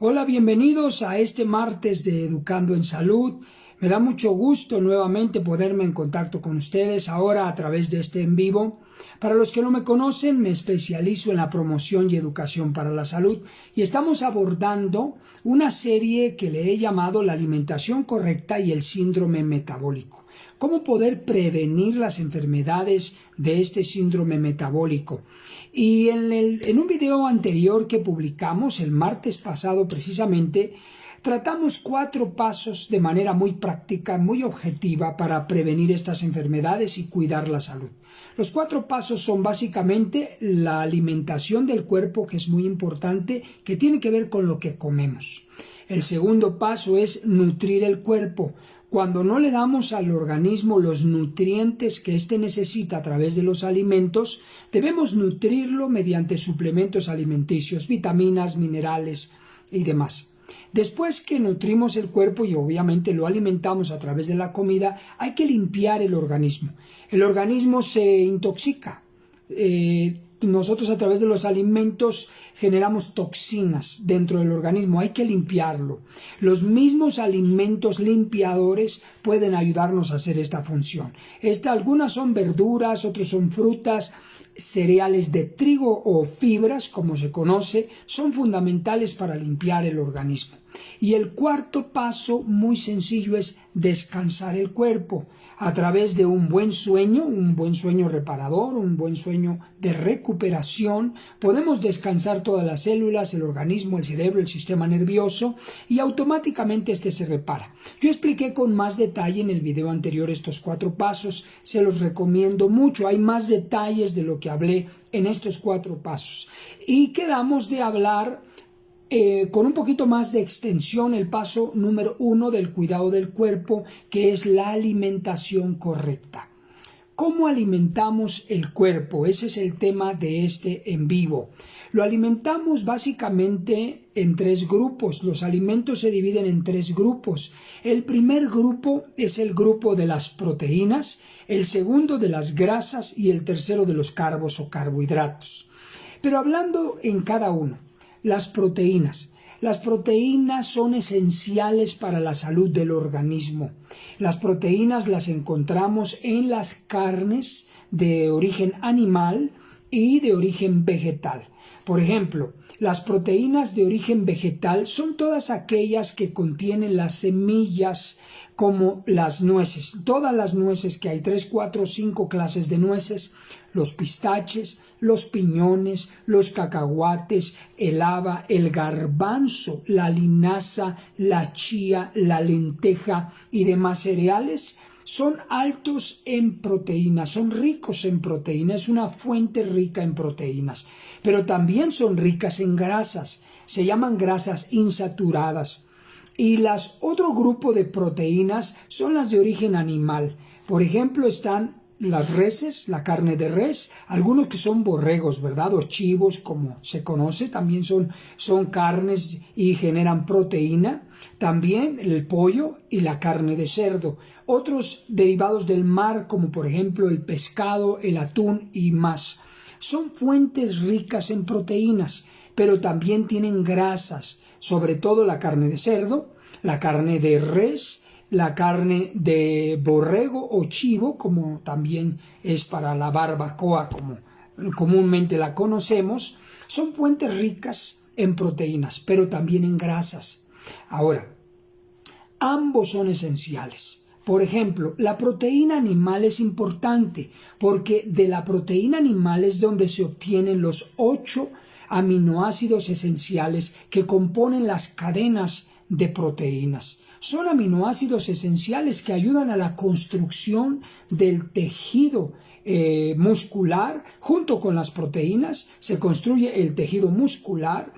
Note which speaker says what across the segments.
Speaker 1: Hola, bienvenidos a este martes de Educando en Salud. Me da mucho gusto nuevamente ponerme en contacto con ustedes ahora a través de este en vivo. Para los que no me conocen, me especializo en la promoción y educación para la salud y estamos abordando una serie que le he llamado la alimentación correcta y el síndrome metabólico. ¿Cómo poder prevenir las enfermedades de este síndrome metabólico? Y en un video anterior que publicamos el martes pasado precisamente, tratamos 4 pasos de manera muy práctica, muy objetiva para prevenir estas enfermedades y cuidar la salud. Los 4 pasos son básicamente la alimentación del cuerpo, que es muy importante, que tiene que ver con lo que comemos. El segundo paso es nutrir el cuerpo. Cuando no le damos al organismo los nutrientes que éste necesita a través de los alimentos, debemos nutrirlo mediante suplementos alimenticios, vitaminas, minerales y demás. Después que nutrimos el cuerpo y obviamente lo alimentamos a través de la comida, hay que limpiar el organismo. El organismo se intoxica. Nosotros a través de los alimentos generamos toxinas dentro del organismo, hay que limpiarlo. Los mismos alimentos limpiadores pueden ayudarnos a hacer esta función. Algunas son verduras, otros son frutas, cereales de trigo o fibras, como se conoce, son fundamentales para limpiar el organismo. Y el cuarto paso, muy sencillo, es descansar el cuerpo a través de un buen sueño reparador, un buen sueño de recuperación. Podemos descansar todas las células, el organismo, el cerebro, el sistema nervioso y automáticamente este se repara. Yo expliqué con más detalle en el video anterior estos 4 pasos, se los recomiendo mucho. Hay más detalles de lo que hablé en estos 4 pasos. Y quedamos de hablar con un poquito más de extensión el paso número 1 del cuidado del cuerpo, que es la alimentación correcta. ¿Cómo alimentamos el cuerpo? Ese es el tema de este en vivo. Lo alimentamos básicamente en 3 grupos. Los alimentos se dividen en 3 grupos. El primer grupo es el grupo de las proteínas, el segundo de las grasas y el tercero de los carbos o carbohidratos. Pero hablando en cada uno. Las proteínas. Las proteínas son esenciales para la salud del organismo. Las proteínas las encontramos en las carnes de origen animal y de origen vegetal. Por ejemplo, las proteínas de origen vegetal son todas aquellas que contienen las semillas, como las nueces, todas las nueces que hay, 3, 4, 5 clases de nueces, los pistaches, los piñones, los cacahuates, el haba, el garbanzo, la linaza, la chía, la lenteja y demás cereales son altos en proteínas, son ricos en proteínas, es una fuente rica en proteínas, pero también son ricas en grasas, se llaman grasas insaturadas. Y otro grupo de proteínas son las de origen animal. Por ejemplo, están las reses, la carne de res, algunos que son borregos, ¿verdad? O chivos, como se conoce, también son carnes y generan proteína. También el pollo y la carne de cerdo. Otros derivados del mar, como por ejemplo el pescado, el atún y más. Son fuentes ricas en proteínas, pero también tienen grasas, sobre todo la carne de cerdo, la carne de res, la carne de borrego o chivo, como también es para la barbacoa, como comúnmente la conocemos, son fuentes ricas en proteínas, pero también en grasas. Ahora, ambos son esenciales. Por ejemplo, la proteína animal es importante porque de la proteína animal es donde se obtienen los 8 aminoácidos esenciales que componen las cadenas de proteínas. Son aminoácidos esenciales que ayudan a la construcción del tejido muscular. Junto con las proteínas se construye el tejido muscular,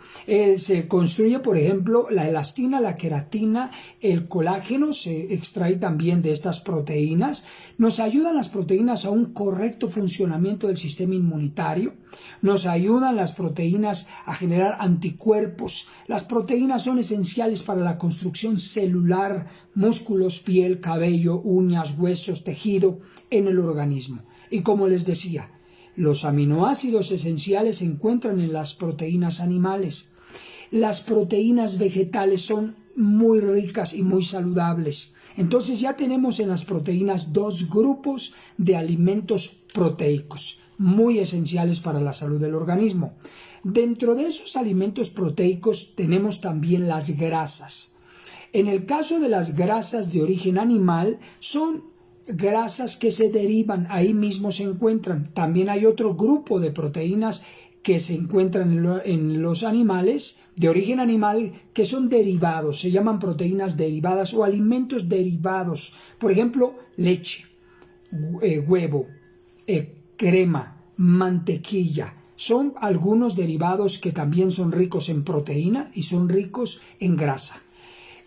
Speaker 1: se construye por ejemplo la elastina, la queratina, el colágeno se extrae también de estas proteínas. Nos ayudan las proteínas a un correcto funcionamiento del sistema inmunitario, nos ayudan las proteínas a generar anticuerpos. Las proteínas son esenciales para la construcción celular, músculos, piel, cabello, uñas, huesos, tejido en el organismo. Y como les decía, los aminoácidos esenciales se encuentran en las proteínas animales. Las proteínas vegetales son muy ricas y muy saludables. Entonces ya tenemos en las proteínas dos grupos de alimentos proteicos, muy esenciales para la salud del organismo. Dentro de esos alimentos proteicos tenemos también las grasas. En el caso de las grasas de origen animal, son grasas que se derivan, ahí mismo se encuentran. También hay otro grupo de proteínas que se encuentran en los animales, de origen animal, que son derivados, se llaman proteínas derivadas o alimentos derivados. Por ejemplo, leche, huevo, crema, mantequilla. Son algunos derivados que también son ricos en proteína y son ricos en grasa.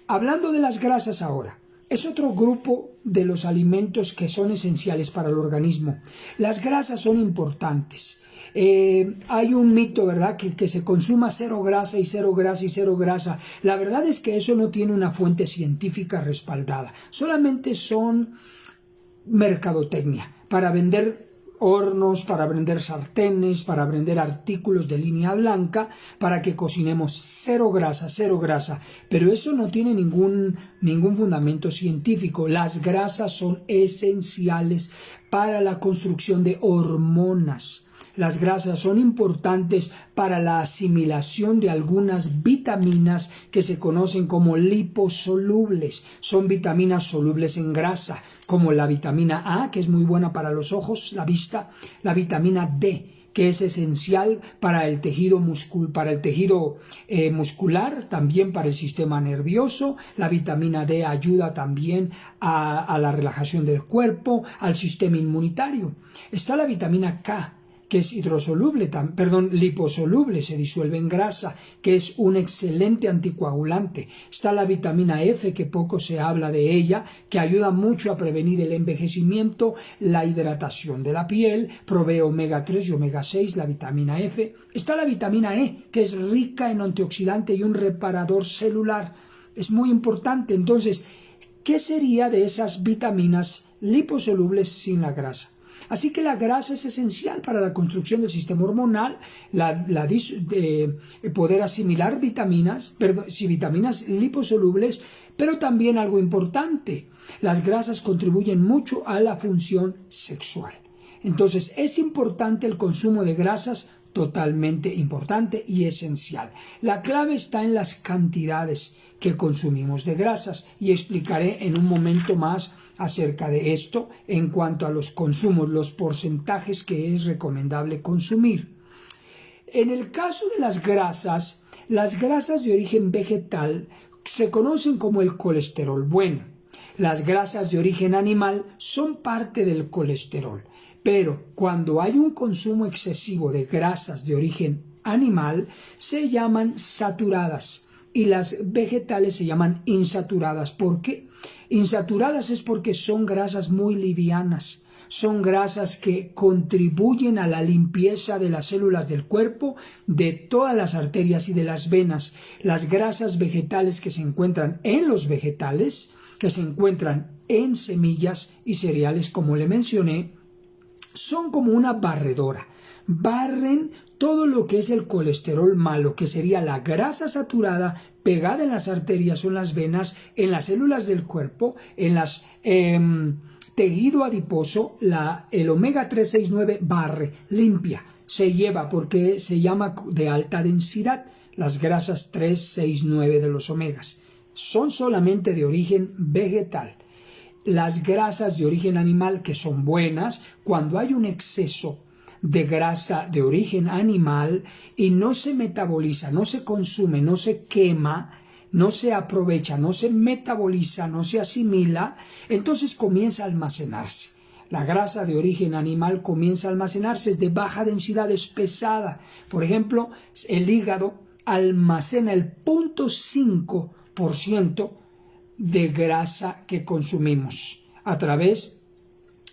Speaker 1: Hablando de las grasas ahora, es otro grupo de los alimentos que son esenciales para el organismo. Las grasas son importantes. Hay un mito, ¿verdad?, que se consuma cero grasa y cero grasa y cero grasa. La verdad es que eso no tiene una fuente científica respaldada. Solamente son mercadotecnia para vender hornos, para vender sartenes, para vender artículos de línea blanca, para que cocinemos cero grasa, pero eso no tiene ningún fundamento científico. Las grasas son esenciales para la construcción de hormonas. Las grasas son importantes para la asimilación de algunas vitaminas que se conocen como liposolubles. Son vitaminas solubles en grasa, como la vitamina A, que es muy buena para los ojos, la vista, la vitamina D, que es esencial para el tejido muscular, también para el sistema nervioso. La vitamina D ayuda también a la relajación del cuerpo, al sistema inmunitario. Está la vitamina K, que es liposoluble, se disuelve en grasa, que es un excelente anticoagulante. Está la vitamina F, que poco se habla de ella, que ayuda mucho a prevenir el envejecimiento, la hidratación de la piel, provee omega 3 y omega 6, la vitamina F. Está la vitamina E, que es rica en antioxidante y un reparador celular. Es muy importante. Entonces, ¿qué sería de esas vitaminas liposolubles sin la grasa? Así que la grasa es esencial para la construcción del sistema hormonal, poder asimilar vitaminas liposolubles, pero también algo importante, las grasas contribuyen mucho a la función sexual. Entonces es importante el consumo de grasas, totalmente importante y esencial. La clave está en las cantidades que consumimos de grasas y explicaré en un momento más acerca de esto en cuanto a los consumos, los porcentajes que es recomendable consumir. En el caso de las grasas de origen vegetal se conocen como el colesterol bueno. Las grasas de origen animal son parte del colesterol, pero cuando hay un consumo excesivo de grasas de origen animal se llaman saturadas y las vegetales se llaman insaturadas. ¿Por qué? Insaturadas es porque son grasas muy livianas, son grasas que contribuyen a la limpieza de las células del cuerpo, de todas las arterias y de las venas. Las grasas vegetales que se encuentran en los vegetales, que se encuentran en semillas y cereales, como le mencioné, son como una barredora. Barren todo lo que es el colesterol malo, que sería la grasa saturada pegada en las arterias o en las venas, en las células del cuerpo, en las tejido adiposo. El omega 369 barre, limpia, se lleva porque se llama de alta densidad. Las grasas 369 de los omegas son solamente de origen vegetal. Las grasas de origen animal, que son buenas, cuando hay un exceso de grasa de origen animal y no se metaboliza, no se consume, no se quema, no se aprovecha, no se metaboliza, no se asimila, entonces comienza a almacenarse. La grasa de origen animal comienza a almacenarse, es de baja densidad, es pesada. Por ejemplo, el hígado almacena el 0.5% de grasa que consumimos a través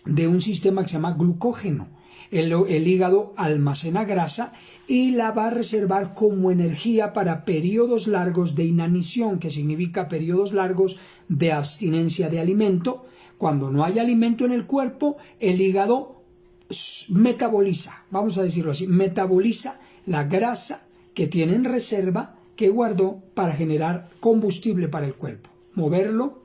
Speaker 1: de un sistema que se llama glucógeno. El hígado almacena grasa y la va a reservar como energía para periodos largos de inanición, que significa periodos largos de abstinencia de alimento. Cuando no hay alimento en el cuerpo, el hígado metaboliza, vamos a decirlo así, metaboliza la grasa que tiene en reserva que guardó para generar combustible para el cuerpo, moverlo.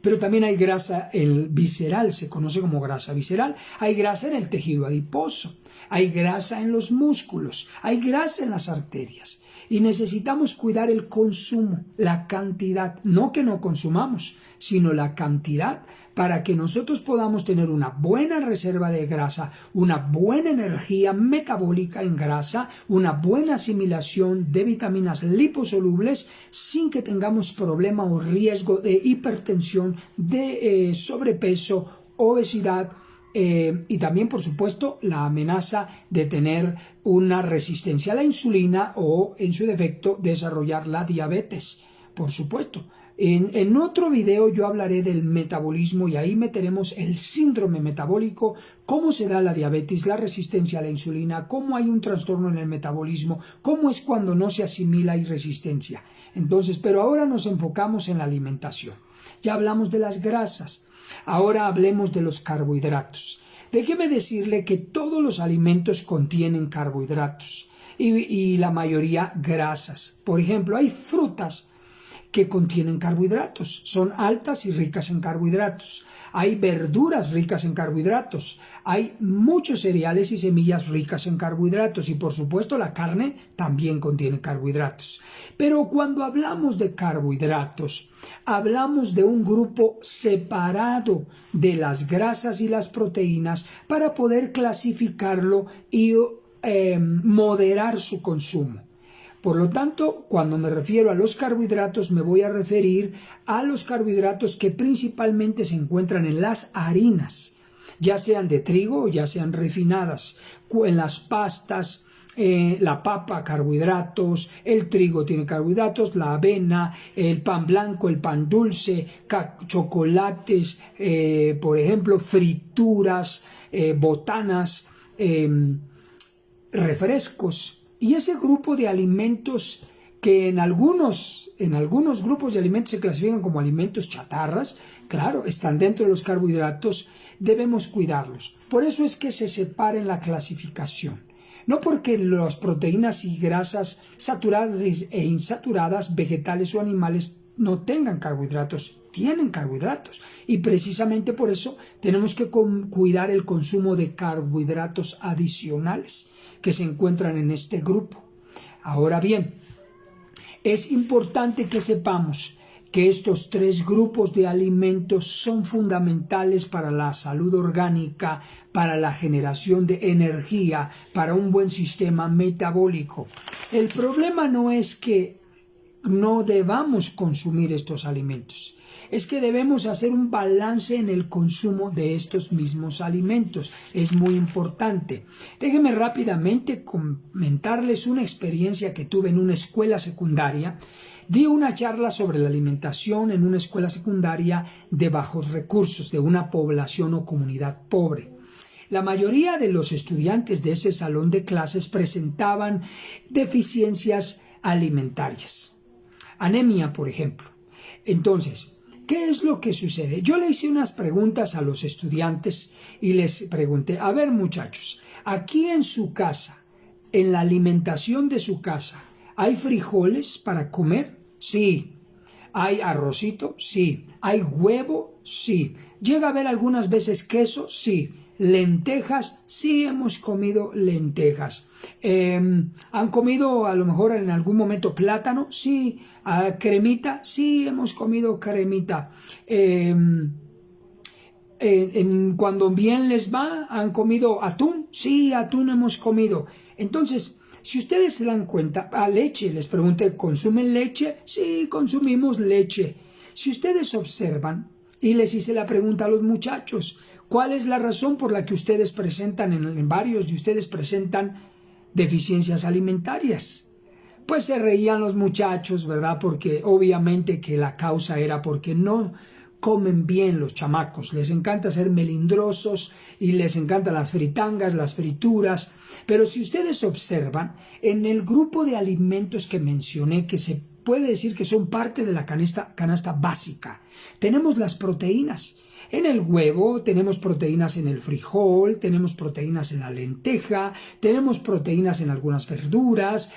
Speaker 1: Pero también hay grasa visceral, se conoce como grasa visceral. Hay grasa en el tejido adiposo, hay grasa en los músculos, hay grasa en las arterias. Y necesitamos cuidar el consumo, la cantidad, no que no consumamos, sino la cantidad, para que nosotros podamos tener una buena reserva de grasa, una buena energía metabólica en grasa, una buena asimilación de vitaminas liposolubles sin que tengamos problema o riesgo de hipertensión, de sobrepeso, obesidad, y también, por supuesto, la amenaza de tener una resistencia a la insulina o, en su defecto, desarrollar la diabetes, por supuesto. En otro video yo hablaré del metabolismo y ahí meteremos el síndrome metabólico, cómo se da la diabetes, la resistencia a la insulina, cómo hay un trastorno en el metabolismo, cómo es cuando no se asimila y resistencia. Entonces, pero ahora nos enfocamos en la alimentación. Ya hablamos de las grasas, ahora hablemos de los carbohidratos. Déjeme decirle que todos los alimentos contienen carbohidratos y la mayoría grasas. Por ejemplo, hay frutas que contienen carbohidratos, son altas y ricas en carbohidratos. Hay verduras ricas en carbohidratos, hay muchos cereales y semillas ricas en carbohidratos y por supuesto la carne también contiene carbohidratos. Pero cuando hablamos de carbohidratos, hablamos de un grupo separado de las grasas y las proteínas para poder clasificarlo y moderar su consumo. Por lo tanto, cuando me refiero a los carbohidratos, me voy a referir a los carbohidratos que principalmente se encuentran en las harinas, ya sean de trigo o ya sean refinadas, en las pastas, la papa, carbohidratos, el trigo tiene carbohidratos, la avena, el pan blanco, el pan dulce, chocolates, por ejemplo, frituras, botanas, refrescos. Y ese grupo de alimentos que en algunos grupos de alimentos se clasifican como alimentos chatarras, claro, están dentro de los carbohidratos, debemos cuidarlos. Por eso es que se separa en la clasificación. No porque las proteínas y grasas saturadas e insaturadas, vegetales o animales, no tengan carbohidratos, tienen carbohidratos. Y precisamente por eso tenemos que cuidar el consumo de carbohidratos adicionales que se encuentran en este grupo. Ahora bien, es importante que sepamos que estos tres grupos de alimentos son fundamentales para la salud orgánica, para la generación de energía, para un buen sistema metabólico. El problema no es que no debamos consumir estos alimentos, es que debemos hacer un balance en el consumo de estos mismos alimentos. Es muy importante. Déjenme rápidamente comentarles una experiencia que tuve en una escuela secundaria. Di una charla sobre la alimentación en una escuela secundaria de bajos recursos, de una población o comunidad pobre. La mayoría de los estudiantes de ese salón de clases presentaban deficiencias alimentarias. Anemia, por ejemplo. Entonces, ¿qué es lo que sucede? Yo le hice unas preguntas a los estudiantes y les pregunté, a ver muchachos, aquí en su casa, en la alimentación de su casa, ¿hay frijoles para comer? Sí. ¿Hay arrocito? Sí. ¿Hay huevo? Sí. ¿Llega a haber algunas veces queso? Sí. ¿Lentejas? Sí, hemos comido lentejas. ¿Han comido a lo mejor en algún momento plátano? Sí. ¿Cremita? Sí, hemos comido cremita. Cuando bien les va, ¿han comido atún? Sí, atún hemos comido. Entonces, si ustedes se dan cuenta, leche, les pregunté, ¿consumen leche? Sí, consumimos leche. Si ustedes observan, y les hice la pregunta a los muchachos, ¿cuál es la razón por la que ustedes presentan, en varios de ustedes presentan deficiencias alimentarias? Pues se reían los muchachos, ¿verdad? Porque obviamente que la causa era porque no comen bien los chamacos. Les encanta ser melindrosos y les encantan las fritangas, las frituras. Pero si ustedes observan, en el grupo de alimentos que mencioné, que se puede decir que son parte de la canasta básica, tenemos las proteínas. En el huevo tenemos proteínas en el frijol, tenemos proteínas en la lenteja, tenemos proteínas en algunas verduras,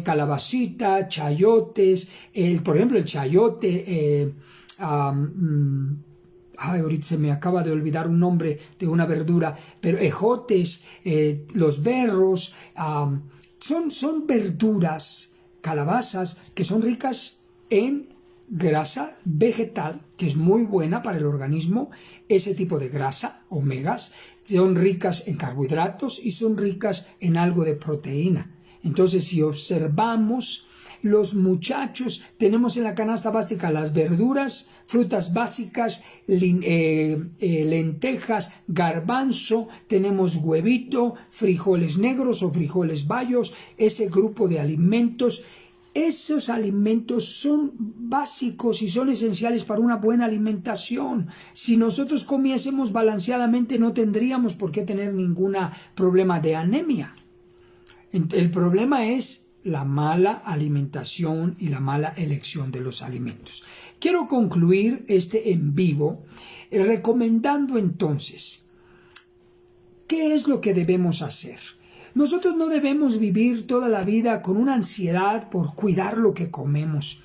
Speaker 1: calabacita, chayotes, por ejemplo el chayote, ahorita se me acaba de olvidar un nombre de una verdura, pero ejotes, los berros, son verduras, calabazas, que son ricas en grasa vegetal, que es muy buena para el organismo. Ese tipo de grasa, omegas, son ricas en carbohidratos y son ricas en algo de proteína. Entonces, si observamos, los muchachos tenemos en la canasta básica las verduras, frutas básicas, lentejas, garbanzo, tenemos huevito, frijoles negros o frijoles bayos, ese grupo de alimentos. Esos alimentos son básicos y son esenciales para una buena alimentación. Si nosotros comiésemos balanceadamente, no tendríamos por qué tener ningún problema de anemia. El problema es la mala alimentación y la mala elección de los alimentos. Quiero concluir este en vivo recomendando entonces, ¿qué es lo que debemos hacer? Nosotros no debemos vivir toda la vida con una ansiedad por cuidar lo que comemos.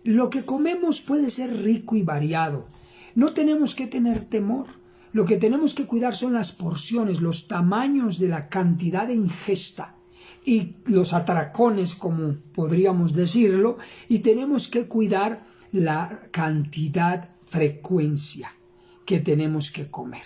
Speaker 1: Lo que comemos puede ser rico y variado. No tenemos que tener temor. Lo que tenemos que cuidar son las porciones, los tamaños de la cantidad de ingesta y los atracones, como podríamos decirlo, y tenemos que cuidar la cantidad, frecuencia que tenemos que comer.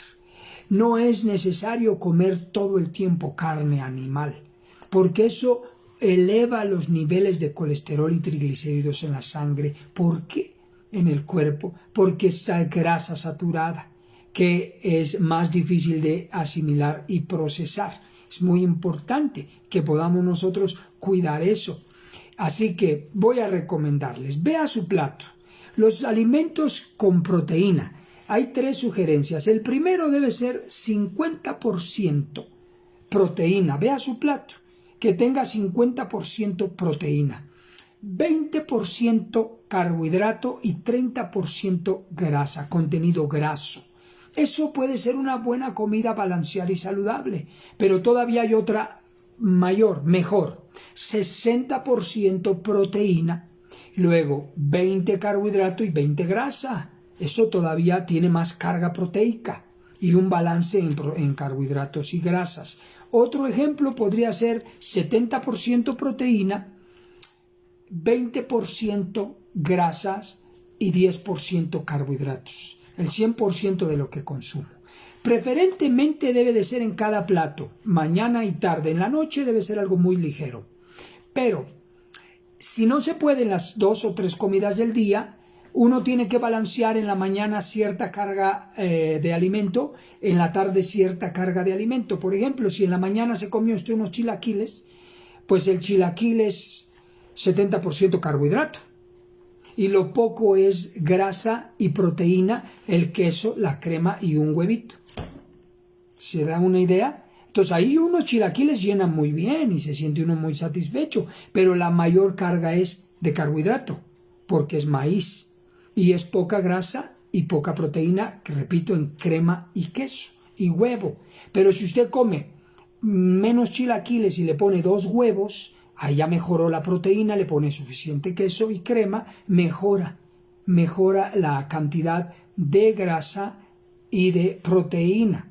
Speaker 1: No es necesario comer todo el tiempo carne animal, porque eso eleva los niveles de colesterol y triglicéridos en la sangre. ¿Por qué? En el cuerpo, porque está grasa saturada, que es más difícil de asimilar y procesar. Es muy importante que podamos nosotros cuidar eso. Así que voy a recomendarles, vea su plato, los alimentos con proteína. Hay 3 sugerencias. El primero debe ser 50% proteína. Vea su plato, que tenga 50% proteína, 20% carbohidrato y 30% grasa, contenido graso. Eso puede ser una buena comida balanceada y saludable, pero todavía hay otra mejor, 60% proteína, luego 20 carbohidrato y 20 grasa. Eso todavía tiene más carga proteica y un balance en carbohidratos y grasas. Otro ejemplo podría ser 70% proteína, 20% grasas y 10% carbohidratos. El 100% de lo que consumo. Preferentemente debe de ser en cada plato, mañana y tarde. En la noche debe ser algo muy ligero. Pero si no se puede en las 2 o 3 comidas del día, uno tiene que balancear en la mañana cierta carga de alimento, en la tarde cierta carga de alimento. Por ejemplo, si en la mañana se comió usted unos chilaquiles, pues el chilaquil es 70% carbohidrato. Y lo poco es grasa y proteína, el queso, la crema y un huevito. ¿Se da una idea? Entonces ahí unos chilaquiles llenan muy bien y se siente uno muy satisfecho, pero la mayor carga es de carbohidrato, porque es maíz, y es poca grasa y poca proteína, que repito, en crema y queso y huevo. Pero si usted come menos chilaquiles y le pone 2 huevos, ahí ya mejoró la proteína, le pone suficiente queso y crema, mejora la cantidad de grasa y de proteína.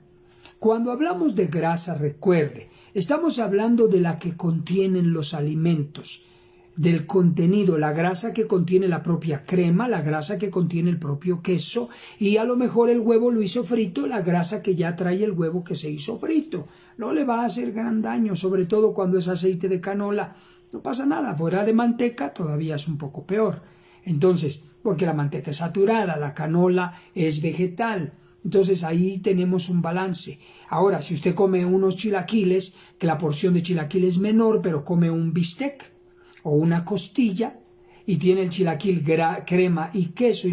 Speaker 1: Cuando hablamos de grasa, recuerde, estamos hablando de la que contienen los alimentos, del contenido, la grasa que contiene la propia crema, la grasa que contiene el propio queso, y a lo mejor el huevo lo hizo frito, la grasa que ya trae el huevo que se hizo frito. No le va a hacer gran daño, sobre todo cuando es aceite de canola. No pasa nada, fuera de manteca todavía es un poco peor. Entonces, porque la manteca es saturada, la canola es vegetal. Entonces ahí tenemos un balance. Ahora, si usted come unos chilaquiles, que la porción de chilaquiles es menor, pero come un bistec o una costilla, y tiene el chilaquil, crema y queso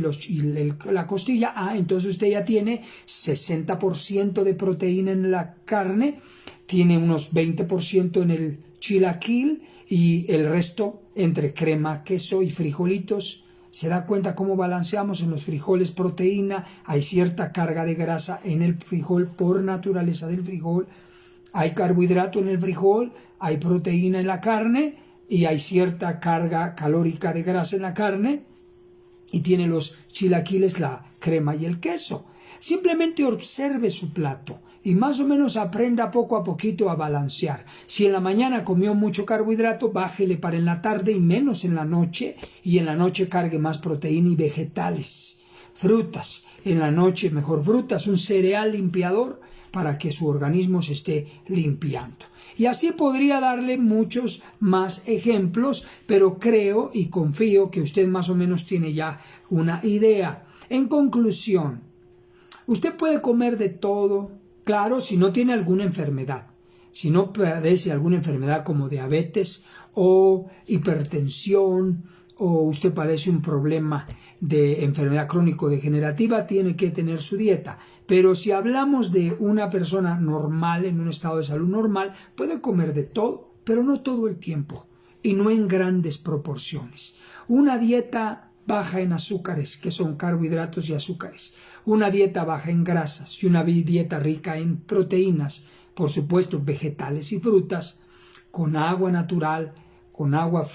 Speaker 1: la costilla, entonces usted ya tiene 60% de proteína en la carne, tiene unos 20% en el chilaquil y el resto entre crema, queso y frijolitos Se da cuenta cómo balanceamos en los frijoles proteína, hay cierta carga de grasa en el frijol por naturaleza del frijol, hay carbohidrato en el frijol, hay proteína en la carne y hay cierta carga calórica de grasa en la carne y tiene los chilaquiles, la crema y el queso. Simplemente observe su plato y más o menos aprenda poco a poquito a balancear. Si en la mañana comió mucho carbohidrato, bájele para en la tarde y menos en la noche, y en la noche cargue más proteína y vegetales, frutas. En la noche mejor frutas, un cereal limpiador para que su organismo se esté limpiando. Y así podría darle muchos más ejemplos, pero creo y confío que usted más o menos tiene ya una idea. En conclusión, usted puede comer de todo, claro, si no tiene alguna enfermedad, si no padece alguna enfermedad como diabetes o hipertensión, o usted padece un problema de enfermedad crónico-degenerativa, tiene que tener su dieta. Pero si hablamos de una persona normal, en un estado de salud normal, puede comer de todo, pero no todo el tiempo y no en grandes proporciones. Una dieta baja en azúcares, que son carbohidratos y azúcares, una dieta baja en grasas y una dieta rica en proteínas, por supuesto vegetales y frutas, con agua natural, con agua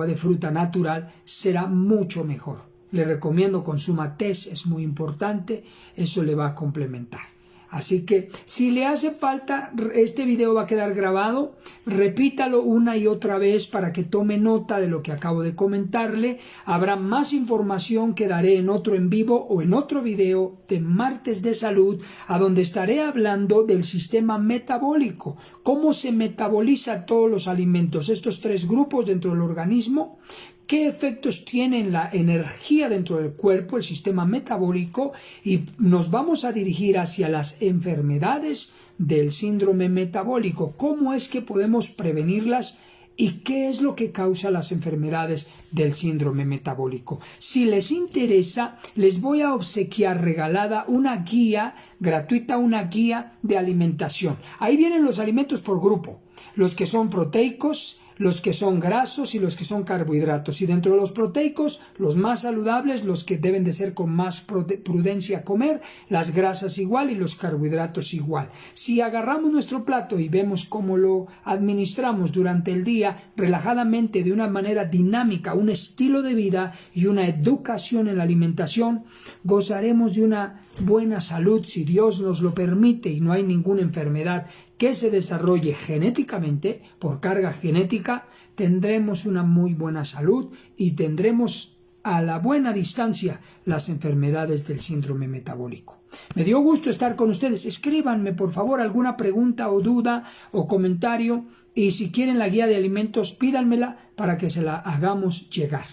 Speaker 1: de fruta natural, será mucho mejor. Le recomiendo consuma té, es muy importante, eso le va a complementar. Así que si le hace falta, este video va a quedar grabado, repítalo una y otra vez para que tome nota de lo que acabo de comentarle. Habrá más información que daré en otro en vivo o en otro video de Martes de Salud, a donde estaré hablando del sistema metabólico, cómo se metaboliza todos los alimentos, estos tres grupos dentro del organismo, qué efectos tiene en la energía dentro del cuerpo, el sistema metabólico, y nos vamos a dirigir hacia las enfermedades del síndrome metabólico, cómo es que podemos prevenirlas y qué es lo que causa las enfermedades del síndrome metabólico. Si les interesa, les voy a obsequiar regalada una guía gratuita, una guía de alimentación. Ahí vienen los alimentos por grupo, los que son proteicos, los que son grasos y los que son carbohidratos. Y dentro de los proteicos, los más saludables, los que deben de ser con más prudencia comer, las grasas igual y los carbohidratos igual. Si agarramos nuestro plato y vemos cómo lo administramos durante el día, relajadamente, de una manera dinámica, un estilo de vida y una educación en la alimentación, gozaremos de una buena salud, si Dios nos lo permite y no hay ninguna enfermedad que se desarrolle genéticamente, por carga genética, tendremos una muy buena salud y tendremos a la buena distancia las enfermedades del síndrome metabólico. Me dio gusto estar con ustedes. Escríbanme, por favor, alguna pregunta o duda o comentario, y si quieren la guía de alimentos, pídanmela para que se la hagamos llegar.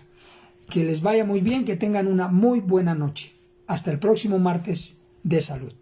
Speaker 1: Que les vaya muy bien, que tengan una muy buena noche. Hasta el próximo martes de salud.